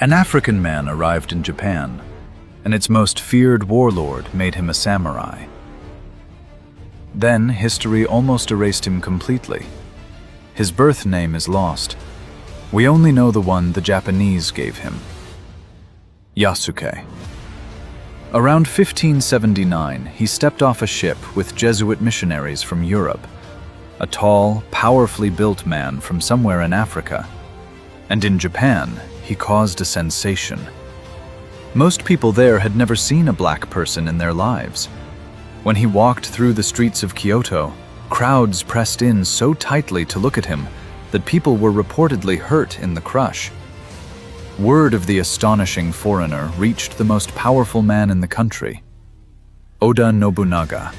An African man arrived in Japan, and its most feared warlord made him a samurai. Then history almost erased him completely. His birth name is lost. We only know the one the Japanese gave him. Yasuke. Around 1579, he stepped off a ship with Jesuit missionaries from Europe, a tall, powerfully built man from somewhere in Africa. And in Japan, he caused a sensation. Most people there had never seen a black person in their lives. When he walked through the streets of Kyoto, crowds pressed in so tightly to look at him that people were reportedly hurt in the crush. Word of the astonishing foreigner reached the most powerful man in the country, Oda Nobunaga.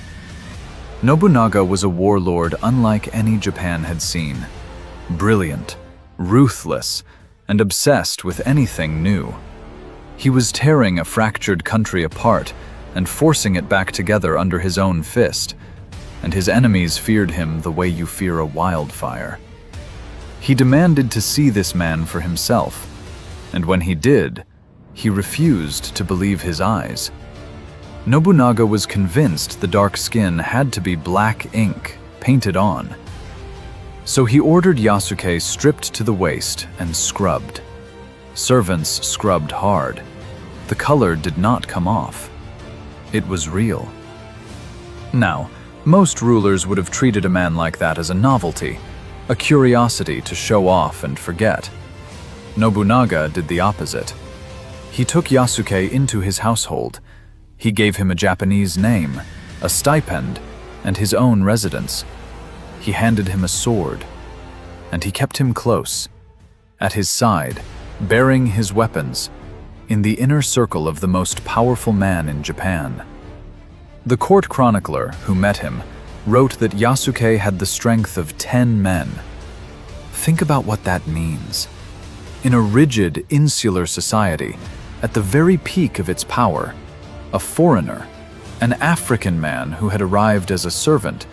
Nobunaga was a warlord unlike any Japan had seen. Brilliant, ruthless, and obsessed with anything new. He was tearing a fractured country apart and forcing it back together under his own fist, and his enemies feared him the way you fear a wildfire. He demanded to see this man for himself, and when he did, he refused to believe his eyes. Nobunaga was convinced the dark skin had to be black ink painted on. So he ordered Yasuke stripped to the waist and scrubbed. Servants scrubbed hard. The color did not come off. It was real. Now, most rulers would have treated a man like that as a novelty, a curiosity to show off and forget. Nobunaga did the opposite. He took Yasuke into his household. He gave him a Japanese name, a stipend, and his own residence. He handed him a sword, and he kept him close, at his side, bearing his weapons, in the inner circle of the most powerful man in Japan. The court chronicler who met him wrote that Yasuke had the strength of 10 men. Think about what that means. In a rigid, insular society, at the very peak of its power, a foreigner, an African man who had arrived as a servant,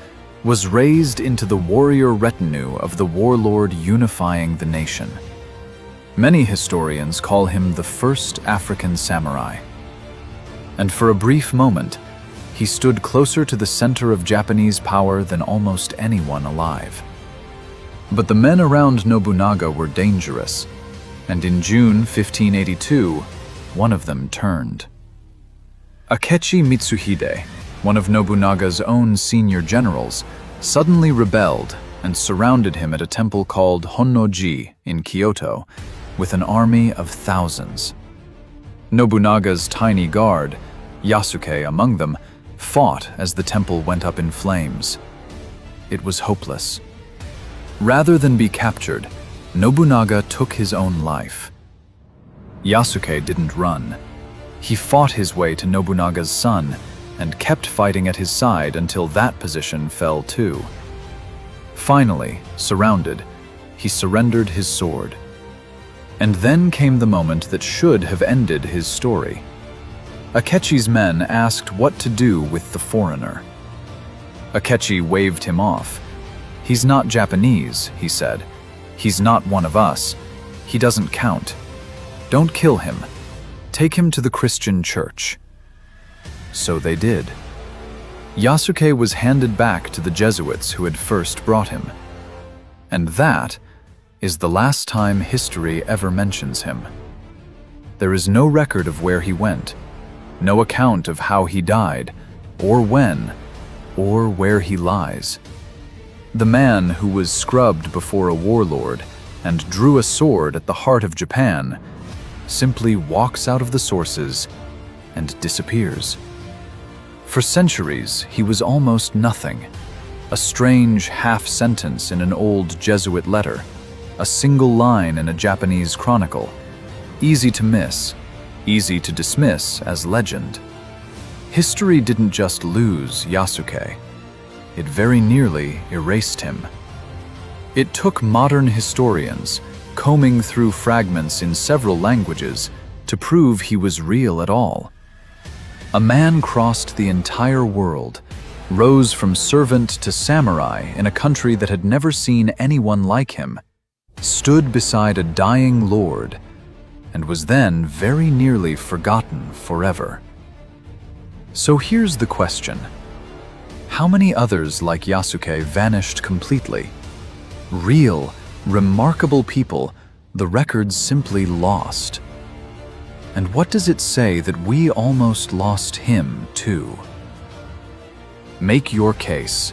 was raised into the warrior retinue of the warlord unifying the nation. Many historians call him the first African samurai. And for a brief moment, he stood closer to the center of Japanese power than almost anyone alive. But the men around Nobunaga were dangerous, and in June 1582, one of them turned. Akechi Mitsuhide, one of Nobunaga's own senior generals, suddenly rebelled and surrounded him at a temple called Honnō-ji in Kyoto with an army of thousands. Nobunaga's tiny guard, Yasuke among them, fought as the temple went up in flames. It was hopeless. Rather than be captured, Nobunaga took his own life. Yasuke didn't run. He fought his way to Nobunaga's son and kept fighting at his side until that position fell too. Finally, surrounded, he surrendered his sword. And then came the moment that should have ended his story. Akechi's men asked what to do with the foreigner. Akechi waved him off. "He's not Japanese," he said. "He's not one of us. He doesn't count. Don't kill him. Take him to the Christian church." So they did. Yasuke was handed back to the Jesuits who had first brought him. And that is the last time history ever mentions him. There is no record of where he went, no account of how he died, or when, or where he lies. The man who was scrubbed before a warlord and drew a sword at the heart of Japan simply walks out of the sources and disappears. For centuries, he was almost nothing. A strange half-sentence in an old Jesuit letter, a single line in a Japanese chronicle, easy to miss, easy to dismiss as legend. History didn't just lose Yasuke. It very nearly erased him. It took modern historians, combing through fragments in several languages, to prove he was real at all. A man crossed the entire world, rose from servant to samurai in a country that had never seen anyone like him, stood beside a dying lord, and was then very nearly forgotten forever. So here's the question. How many others like Yasuke vanished completely? Real, remarkable people the records simply lost. And what does it say that we almost lost him too? Make your case.